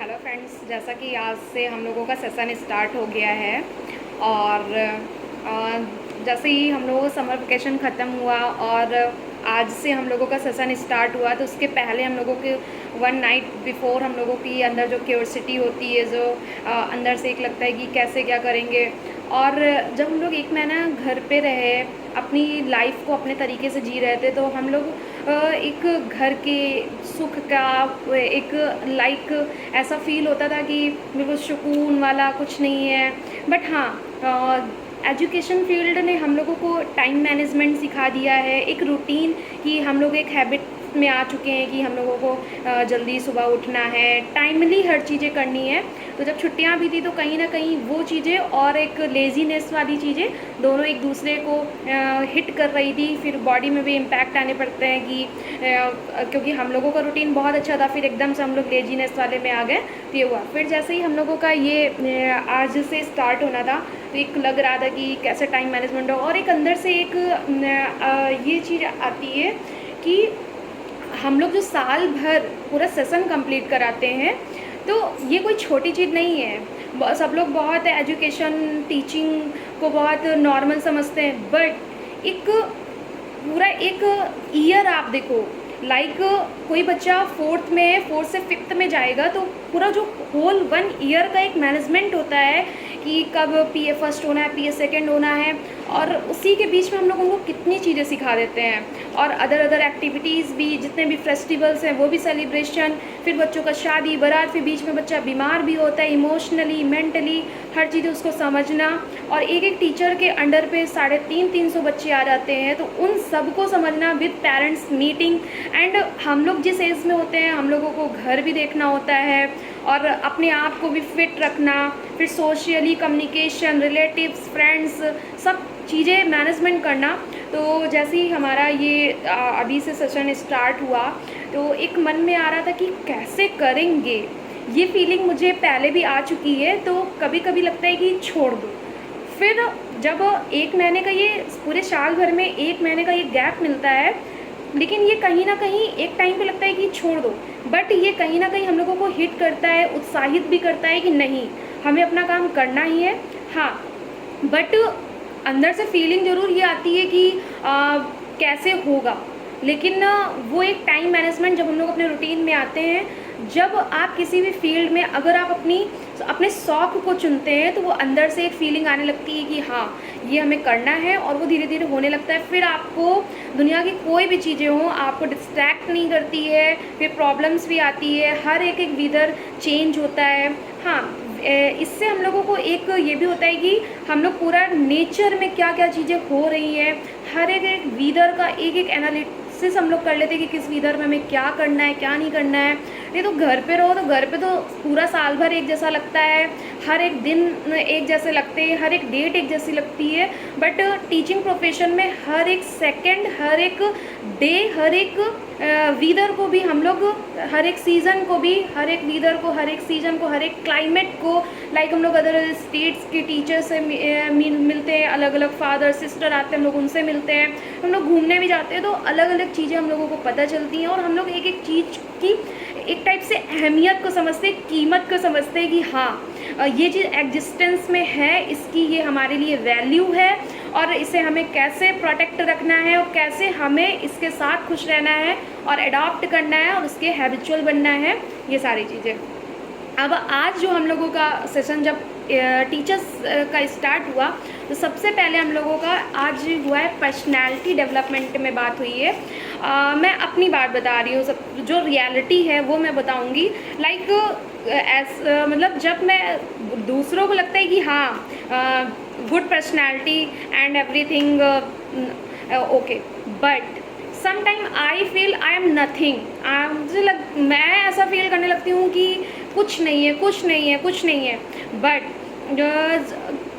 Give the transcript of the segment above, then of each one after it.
Hello friends, जैसा कि आज से हम लोगों का सेशन स्टार्ट हो गया है और जैसे ही हम लोगों का समर वेकेशन ख़त्म हुआ और आज से हम लोगों का सेशन स्टार्ट हुआ, तो उसके पहले हम लोगों के वन नाइट बिफोर हम लोगों की अंदर जो क्यूरियोसिटी होती है, जो अंदर से एक लगता है कि कैसे क्या करेंगे। और जब हम लोग एक महीना घर पे रहे, अपनी लाइफ को अपने तरीके से जी रहे थे, तो हम लोग एक घर के सुख का एक लाइक ऐसा फील होता था कि बिल्कुल सुकून वाला कुछ नहीं है। बट हाँ, एजुकेशन फील्ड ने हम लोगों को टाइम मैनेजमेंट सिखा दिया है, एक रूटीन की हम लोग एक हैबिट में आ चुके हैं कि हम लोगों को जल्दी सुबह उठना है, टाइमली हर चीज़ें करनी है। तो जब छुट्टियां भी थी तो कहीं ना कहीं वो चीज़ें और एक लेज़ीनेस वाली चीज़ें दोनों एक दूसरे को हिट कर रही थी। फिर बॉडी में भी इम्पैक्ट आने पड़ते हैं कि क्योंकि हम लोगों का रूटीन बहुत अच्छा था, फिर एकदम से हम लोग लेजीनेस वाले में आ गए, तो ये हुआ। फिर जैसे ही हम लोगों का ये आज से स्टार्ट होना था, तो एक लग रहा था कि कैसे टाइम मैनेजमेंट हो, और एक अंदर से एक ये चीज़ आती है कि हम लोग जो साल भर पूरा सेशन कंप्लीट कराते हैं, तो ये कोई छोटी चीज़ नहीं है। सब लोग बहुत एजुकेशन टीचिंग को बहुत नॉर्मल समझते हैं, बट एक पूरा एक ईयर आप देखो, लाइक कोई बच्चा फोर्थ में, फोर्थ से फिफ्थ में जाएगा, तो पूरा जो होल वन ईयर का एक मैनेजमेंट होता है कि कब पीए फर्स्ट होना है, पीए सेकंड होना है, और उसी के बीच में हम लोग उनको कितनी चीज़ें सिखा देते हैं। और अदर एक्टिविटीज़ भी, जितने भी फेस्टिवल्स हैं वो भी सेलिब्रेशन, फिर बच्चों का शादी बारात, फिर बीच में बच्चा बीमार भी होता है, इमोशनली मेंटली हर चीज़ उसको समझना। और एक एक टीचर के अंडर पे 350 बच्चे आ जाते हैं, तो उन सबको समझना विद पेरेंट्स मीटिंग। एंड हम लोग जिस एज में होते हैं, हम लोगों को घर भी देखना होता है और अपने आप को भी फिट रखना, फिर सोशली कम्युनिकेशन, रिलेटिव्स, फ्रेंड्स, सब चीज़ें मैनेजमेंट करना। तो जैसे ही हमारा ये अभी से सेशन स्टार्ट हुआ, तो एक मन में आ रहा था कि कैसे करेंगे। ये फीलिंग मुझे पहले भी आ चुकी है, तो कभी कभी लगता है कि छोड़ दो। फिर जब एक महीने का, ये पूरे साल भर में एक महीने का ये गैप मिलता है, लेकिन ये कहीं ना कहीं एक टाइम पे लगता है कि छोड़ दो, बट ये कहीं ना कहीं हम लोगों को हिट करता है, उत्साहित भी करता है कि नहीं, हमें अपना काम करना ही है। हाँ, बट अंदर से फीलिंग ज़रूर ये आती है कि कैसे होगा। लेकिन वो एक टाइम मैनेजमेंट, जब हम लोग अपने रूटीन में आते हैं, जब आप किसी भी फील्ड में अगर आप अपने शौक़ को चुनते हैं, तो वो अंदर से एक फीलिंग आने लगती है कि हाँ, ये हमें करना है, और वो धीरे धीरे होने लगता है। फिर आपको दुनिया की कोई भी चीज़ें हों, आपको डिस्ट्रैक्ट नहीं करती है। फिर प्रॉब्लम्स भी आती है, हर एक वेदर चेंज होता है। हाँ, इससे हम लोगों को एक ये भी होता है कि हम लोग पूरा नेचर में क्या क्या चीज़ें हो रही हैं, हर एक वेदर का एक एनालिसिस हम लोग कर लेते हैं कि किस वेदर में हमें क्या करना है, क्या नहीं करना है। नहीं तो घर पे रहो, तो घर पे तो पूरा साल भर एक जैसा लगता है, हर एक दिन एक जैसे लगते हैं, हर एक डेट एक जैसी लगती है। बट टीचिंग प्रोफेशन में हर एक सेकंड, हर एक डे, हर एक वेदर को भी हम लोग, हर एक सीज़न को भी, हर एक वेदर को, हर एक सीज़न को, हर एक क्लाइमेट को, लाइक हम लोग अदर स्टेट्स के टीचर से मिलते हैं, अलग अलग फादर सिस्टर आते हैं, हम लोग उनसे मिलते हैं, हम लोग घूमने भी जाते हैं, तो अलग अलग चीज़ें हम लोगों को पता चलती हैं। और हम लोग एक एक चीज़ की एक टाइप से अहमियत को समझते हैं, कीमत को समझते हैं कि हाँ, ये चीज़ एग्जिस्टेंस में है, इसकी ये हमारे लिए वैल्यू है, और इसे हमें कैसे प्रोटेक्ट रखना है, और कैसे हमें इसके साथ खुश रहना है और अडॉप्ट करना है और उसके हैबिचुअल बनना है, ये सारी चीज़ें। अब आज जो हम लोगों का सेशन जब टीचर्स का स्टार्ट हुआ, तो सबसे पहले हम लोगों का आज हुआ है पर्सनैलिटी डेवलपमेंट में बात हुई है। मैं अपनी बात बता रही हूँ, सब जो रियलिटी है वो मैं बताऊँगी। लाइक मतलब जब मैं दूसरों को लगता है कि हाँ, good personality and everything okay, but sometime I feel I am nothing. मैं ऐसा फील करने लगती हूँ कि कुछ नहीं है, कुछ नहीं है, कुछ नहीं है। बट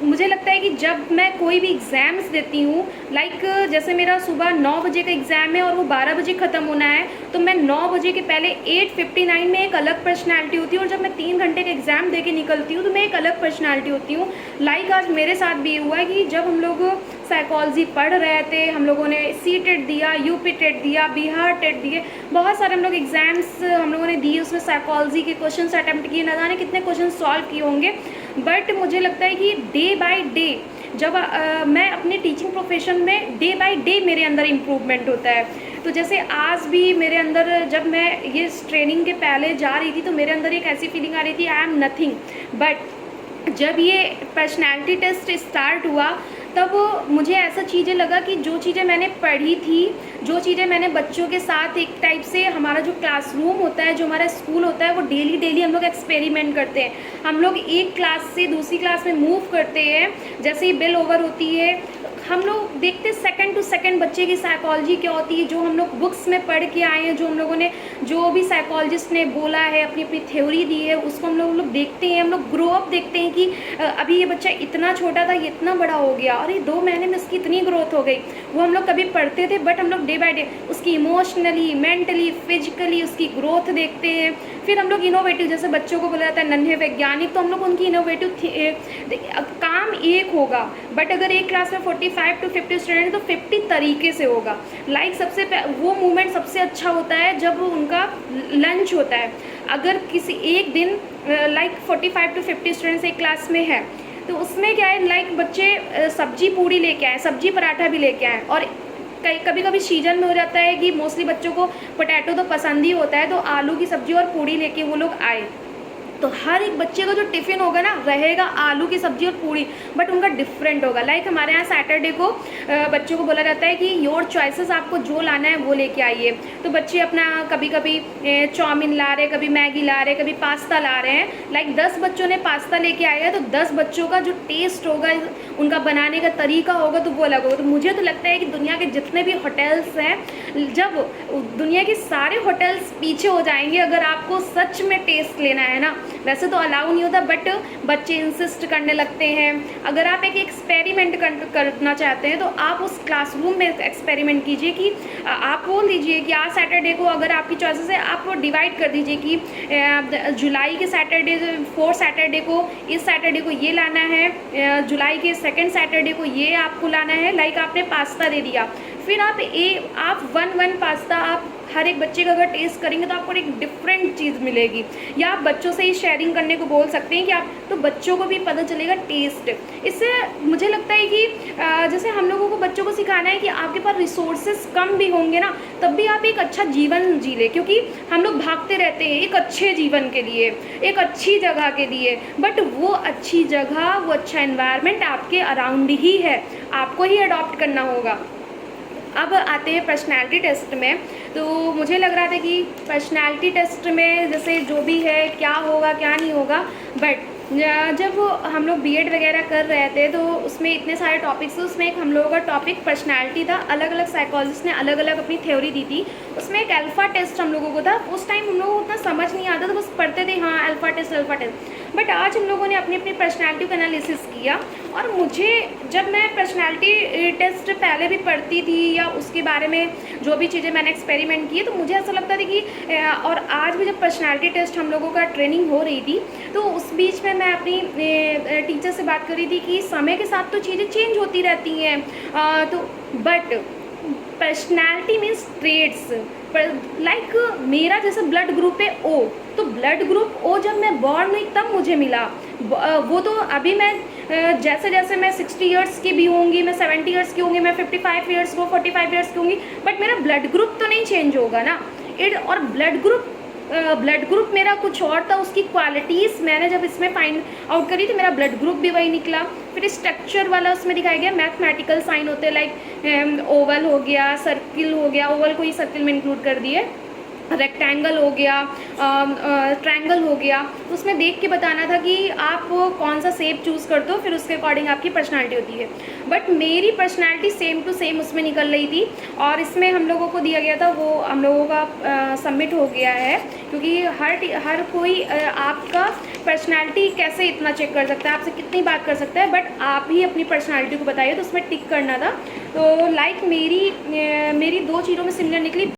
मुझे लगता है कि जब मैं कोई भी एग्ज़ाम्स देती हूँ, लाइक जैसे मेरा सुबह 9 बजे का एग्ज़ाम है और वो 12 बजे ख़त्म होना है, तो मैं 9 बजे के पहले 8:59 में एक अलग पर्सनालिटी होती है, और जब मैं 3 घंटे का एग्ज़ाम दे के निकलती हूँ, तो मैं एक अलग पर्सनालिटी होती हूँ। लाइक आज मेरे साथ भी हुआ है कि जब हम लोग साइकोलॉजी पढ़ रहे थे, हम लोगों ने सी टेट दिया, यूपी टेट दिया, बिहार टेट दिए, बहुत सारे हम लोग एग्ज़ाम्स हम लोगों ने दिए, उसमें साइकोलॉजी के क्वेश्चन अटैम्प्ट किए, न जाने कितने क्वेश्चन सॉल्व किए होंगे। बट मुझे लगता है कि डे बाय डे जब मैं अपने टीचिंग प्रोफेशन में डे बाय डे मेरे अंदर इम्प्रूवमेंट होता है। तो जैसे आज भी मेरे अंदर, जब मैं ये ट्रेनिंग के पहले जा रही थी तो मेरे अंदर एक ऐसी फीलिंग आ रही थी, आई एम नथिंग। बट जब ये पर्सनैलिटी टेस्ट स्टार्ट हुआ तब मुझे ऐसा चीज़ें लगा कि जो चीज़ें मैंने पढ़ी थी, जो चीज़ें मैंने बच्चों के साथ एक टाइप से, हमारा जो क्लासरूम होता है, जो हमारा स्कूल होता है, वो डेली हम लोग एक्सपेरिमेंट करते हैं। हम लोग एक क्लास से दूसरी क्लास में मूव करते हैं, जैसे ही बेल ओवर होती है हम लोग देखते सेकंड टू सेकंड बच्चे की साइकोलॉजी क्या होती है, जो हम लोग बुक्स में पढ़ के आए हैं, जो हम लोगों ने, जो भी साइकोलॉजिस्ट ने बोला है, अपनी अपनी थ्योरी दी है, उसको हम लोग देखते हैं। हम लोग ग्रो अप देखते हैं कि अभी ये बच्चा इतना छोटा था, ये इतना बड़ा हो गया, और ये 2 महीने में उसकी इतनी ग्रोथ हो गई। वो हम लोग कभी पढ़ते थे, बट हम लोग डे बाय डे उसकी इमोशनली, मेंटली, फिजिकली उसकी ग्रोथ देखते हैं। फिर हम लोग इनोवेटिव, जैसे बच्चों को बोला जाता है नन्हे वैज्ञानिक, तो हम लोग उनकी इनोवेटिव काम एक होगा, बट अगर एक क्लास में 45 to 50 स्टूडेंट तो 50 तरीके से होगा। लाइक सबसे वो मोमेंट सबसे अच्छा होता है जब उनका लंच होता है। अगर किसी एक दिन लाइक 45 to 50 स्टूडेंट्स एक क्लास में है, तो उसमें क्या है, लाइक बच्चे सब्जी पूड़ी लेके आए, सब्जी पराठा भी लेके आए, और कभी कभी सीजन में हो जाता है कि मोस्टली बच्चों को पोटैटो तो पसंद ही होता है, तो आलू की सब्जी और पूड़ी लेके वो लोग आए। तो हर एक बच्चे का जो टिफ़िन होगा ना, रहेगा आलू की सब्जी और पूड़ी, बट उनका डिफरेंट होगा। लाइक हमारे यहाँ सैटरडे को बच्चों को बोला जाता है कि योर चॉइसेस, आपको जो लाना है वो लेके आइए। तो बच्चे अपना कभी कभी चाउमीन ला रहे, कभी मैगी ला रहे, कभी पास्ता ला रहे हैं। लाइक 10 बच्चों ने पास्ता लेके आया है, तो 10 बच्चों का जो टेस्ट होगा, उनका बनाने का तरीका होगा, तो वो अलग होगा। तो मुझे तो लगता है कि दुनिया के जितने भी होटल्स हैं, जब दुनिया के सारे होटल्स पीछे हो जाएंगे, अगर आपको सच में टेस्ट लेना है ना, वैसे तो अलाउ नहीं होता, बट बच्चे इंसिस्ट करने लगते हैं। अगर आप एक एक्सपेरिमेंट करना चाहते हैं, तो आप उस क्लासरूम में एक्सपेरिमेंट कीजिए कि आप बोल दीजिए कि आज सैटरडे को, अगर आपकी चॉइसेस है, आप डिवाइड कर दीजिए कि जुलाई के सैटरडे, 4 सैटरडे को, इस सैटरडे को ये लाना है, जुलाई के 2nd सैटरडे को ये आपको लाना है। लाइक आपने पास्ता दे दिया, फिर आप 1 पास्ता आप हर एक बच्चे का अगर टेस्ट करेंगे तो आपको एक डिफरेंट चीज़ मिलेगी। या आप बच्चों से ही शेयरिंग करने को बोल सकते हैं कि आप, तो बच्चों को भी पता चलेगा टेस्ट। इससे मुझे लगता है कि जैसे हम लोगों को बच्चों को सिखाना है कि आपके पास रिसोर्सेज कम भी होंगे ना, तब भी आप एक अच्छा जीवन जी ले, क्योंकि हम लोग भागते रहते हैं एक अच्छे जीवन के लिए, एक अच्छी जगह के लिए, बट वो अच्छी जगह, वो अच्छा एनवायरनमेंट आपके अराउंड ही है, आपको ही अडॉप्ट करना होगा। अब आते हैं पर्सनैलिटी टेस्ट में। तो मुझे लग रहा था कि पर्सनैलिटी टेस्ट में जैसे जो भी है, क्या होगा क्या नहीं होगा, बट जब हम लोग बीएड वगैरह कर रहे थे तो उसमें इतने सारे टॉपिक्स थे। उसमें एक हम लोगों का टॉपिक पर्सनैलिटी था, अलग अलग साइकोलॉजिस्ट ने अलग अलग अपनी थ्योरी दी थी। उसमें एक अल्फ़ा टेस्ट हम लोगों को था। उस टाइम हम लोगों को उतना समझ नहीं आता था, बस पढ़ते थे हाँ अल्फ़ा टेस्ट। बट आज हम लोगों ने अपनी अपनी पर्सनैलिटी का एनालिसिस किया, और मुझे, जब मैं पर्सनैलिटी टेस्ट पहले भी पढ़ती थी या उसके बारे में जो भी चीज़ें मैंने एक्सपेरिमेंट किए, तो मुझे ऐसा लगता था कि और आज भी जब पर्सनैलिटी टेस्ट हम लोगों का ट्रेनिंग हो रही थी, तो उस बीच में मैं अपनी टीचर से बात कर रही थी कि समय के साथ तो चीज़ें चेंज होती रहती हैं, तो but personality means traits. Like मेरा जैसे ब्लड ग्रुप है ओ, तो ब्लड ग्रुप ओ जब मैं बॉर्न हुई तब मुझे मिला। वो तो अभी मैं जैसे जैसे मैं 60 इयर्स की भी होंगी, मैं 70 इयर्स की होंगी, मैं 55 इयर्स को 45 इयर्स की होंगी, बट मेरा ब्लड ग्रुप तो नहीं चेंज होगा ना। और ब्लड ग्रुप मेरा कुछ और था, उसकी क्वालिटीज़ मैंने जब इसमें फाइंड आउट करी तो मेरा ब्लड ग्रुप भी वही निकला। फिर स्ट्रक्चर वाला उसमें दिखाया गया, मैथमेटिकल साइन होते हैं, लाइक ओवल हो गया, सर्किल हो गया, ओवल को ही सर्किल में इंक्लूड कर दिए, रेक्टेंगल हो गया, ट्रायंगल हो गया। तो उसमें देख के बताना था कि आप कौन सा शेप चूज़ करते हो, फिर उसके अकॉर्डिंग आपकी पर्सनालिटी होती है। बट मेरी पर्सनालिटी सेम टू सेम उसमें निकल रही थी, और इसमें हम लोगों को दिया गया था, वो हम लोगों का सबमिट हो गया है, क्योंकि हर कोई आपका पर्सनालिटी कैसे इतना चेक कर सकता है, आपसे कितनी बात कर सकता है, बट आप ही अपनी पर्सनालिटी को बताइए, तो उसमें टिक करना था। तो लाइक मेरी 2 चीज़ों में सिमिलर निकली।